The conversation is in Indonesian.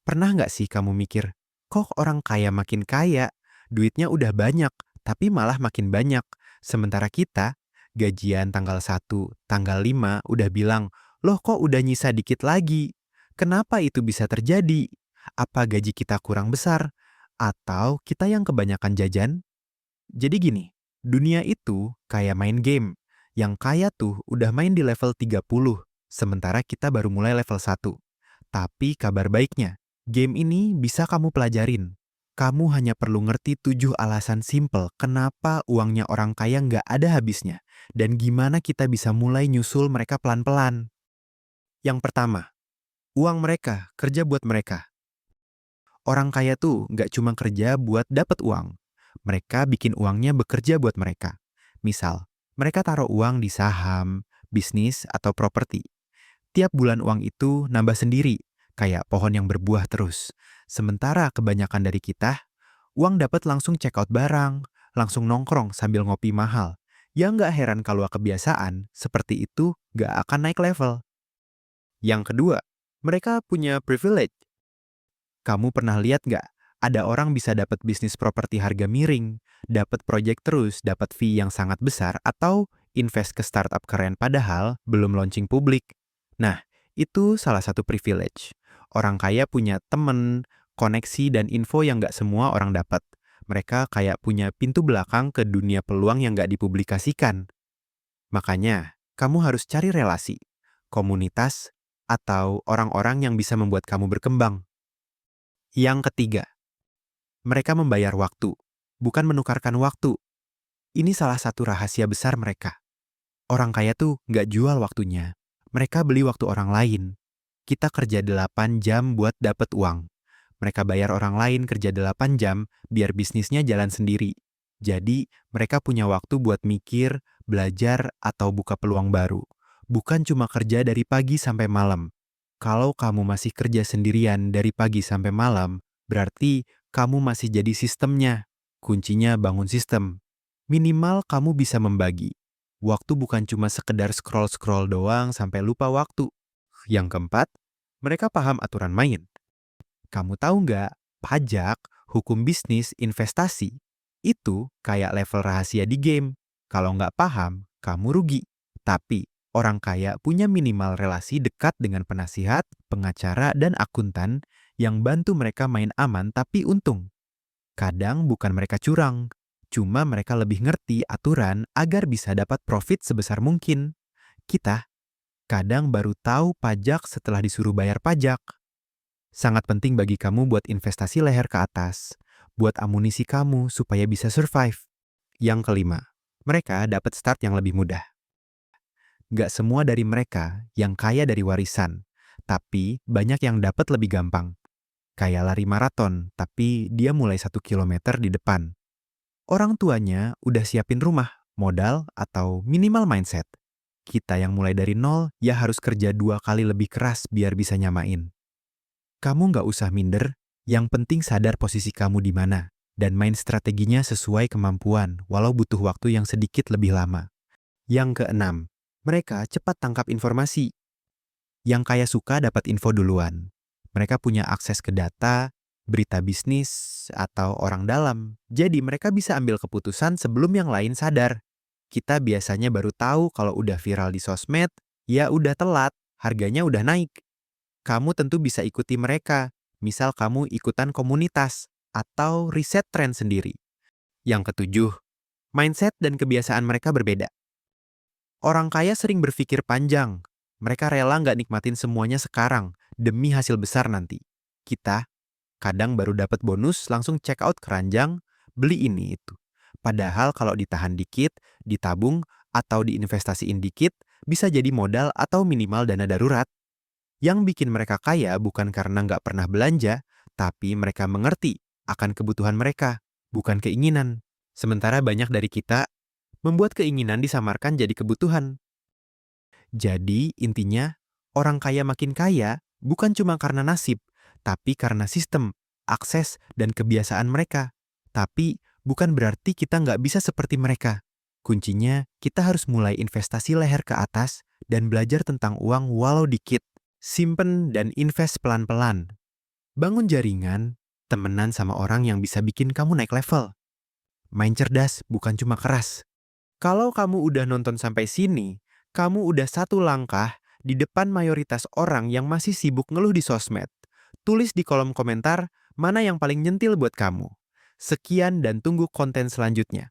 Pernah nggak sih kamu mikir, kok orang kaya makin kaya, duitnya udah banyak, tapi malah makin banyak. Sementara kita, gajian tanggal 1, tanggal 5 udah bilang, loh kok udah nyisa dikit lagi? Kenapa itu bisa terjadi? Apa gaji kita kurang besar? Atau kita yang kebanyakan jajan? Jadi gini, dunia itu kayak main game. Yang kaya tuh udah main di level 30, sementara kita baru mulai level 1. Tapi kabar baiknya, game ini bisa kamu pelajarin. Kamu hanya perlu ngerti 7 alasan simple kenapa uangnya orang kaya nggak ada habisnya, dan gimana kita bisa mulai nyusul mereka pelan-pelan. Yang pertama, uang mereka kerja buat mereka. Orang kaya tuh nggak cuma kerja buat dapat uang. Mereka bikin uangnya bekerja buat mereka. Misal, mereka taruh uang di saham, bisnis, atau properti. Tiap bulan uang itu nambah sendiri, kayak pohon yang berbuah terus. Sementara kebanyakan dari kita, uang dapat langsung check out barang, langsung nongkrong sambil ngopi mahal. Ya nggak heran kalau kebiasaan seperti itu nggak akan naik level. Yang kedua, mereka punya privilege. Kamu pernah lihat nggak? Ada orang bisa dapat bisnis properti harga miring, dapat proyek terus, dapat fee yang sangat besar, atau invest ke startup keren padahal belum launching publik. Nah, itu salah satu privilege. Orang kaya punya temen, koneksi, dan info yang nggak semua orang dapat. Mereka kayak punya pintu belakang ke dunia peluang yang nggak dipublikasikan. Makanya, kamu harus cari relasi, komunitas, atau orang-orang yang bisa membuat kamu berkembang. Yang ketiga, mereka membayar waktu, bukan menukarkan waktu. Ini salah satu rahasia besar mereka. Orang kaya tuh nggak jual waktunya. Mereka beli waktu orang lain. Kita kerja 8 jam buat dapet uang. Mereka bayar orang lain kerja 8 jam biar bisnisnya jalan sendiri. Jadi, mereka punya waktu buat mikir, belajar, atau buka peluang baru. Bukan cuma kerja dari pagi sampai malam. Kalau kamu masih kerja sendirian dari pagi sampai malam, berarti kamu masih jadi sistemnya. Kuncinya bangun sistem. Minimal kamu bisa membagi. Waktu bukan cuma sekedar scroll-scroll doang sampai lupa waktu. Yang keempat, mereka paham aturan main. Kamu tahu nggak, pajak, hukum bisnis, investasi, itu kayak level rahasia di game. Kalau nggak paham, kamu rugi. Tapi, orang kaya punya minimal relasi dekat dengan penasihat, pengacara, dan akuntan yang bantu mereka main aman tapi untung. Kadang bukan mereka curang, cuma mereka lebih ngerti aturan agar bisa dapat profit sebesar mungkin. Kita kadang baru tahu pajak setelah disuruh bayar pajak. Sangat penting bagi kamu buat investasi leher ke atas, buat amunisi kamu supaya bisa survive. Yang kelima, mereka dapat start yang lebih mudah. Gak semua dari mereka yang kaya dari warisan, tapi banyak yang dapat lebih gampang. Kayak lari maraton, tapi dia mulai 1 kilometer di depan. Orang tuanya udah siapin rumah, modal, atau minimal mindset. Kita yang mulai dari nol, ya harus kerja 2 kali lebih keras biar bisa nyamain. Kamu nggak usah minder, yang penting sadar posisi kamu di mana, dan main strateginya sesuai kemampuan, walau butuh waktu yang sedikit lebih lama. Yang keenam, mereka cepat tangkap informasi. Yang kaya suka dapat info duluan. Mereka punya akses ke data, berita bisnis, atau orang dalam. Jadi mereka bisa ambil keputusan sebelum yang lain sadar. Kita biasanya baru tahu kalau udah viral di sosmed, ya udah telat, harganya udah naik. Kamu tentu bisa ikuti mereka. Misal kamu ikutan komunitas atau riset tren sendiri. Yang ketujuh, mindset dan kebiasaan mereka berbeda. Orang kaya sering berpikir panjang. Mereka rela nggak nikmatin semuanya sekarang demi hasil besar nanti. Kita kadang baru dapat bonus langsung check out keranjang, beli ini itu. Padahal kalau ditahan dikit, ditabung, atau diinvestasiin dikit, bisa jadi modal atau minimal dana darurat. Yang bikin mereka kaya bukan karena nggak pernah belanja, tapi mereka mengerti akan kebutuhan mereka, bukan keinginan. Sementara banyak dari kita membuat keinginan disamarkan jadi kebutuhan. Jadi, intinya, orang kaya makin kaya bukan cuma karena nasib, tapi karena sistem, akses, dan kebiasaan mereka. Tapi, bukan berarti kita nggak bisa seperti mereka. Kuncinya, kita harus mulai investasi leher ke atas dan belajar tentang uang walau dikit. Simpen dan invest pelan-pelan. Bangun jaringan, temenan sama orang yang bisa bikin kamu naik level. Main cerdas, bukan cuma keras. Kalau kamu udah nonton sampai sini, kamu udah satu langkah di depan mayoritas orang yang masih sibuk ngeluh di sosmed. Tulis di kolom komentar mana yang paling nyentil buat kamu. Sekian dan tunggu konten selanjutnya.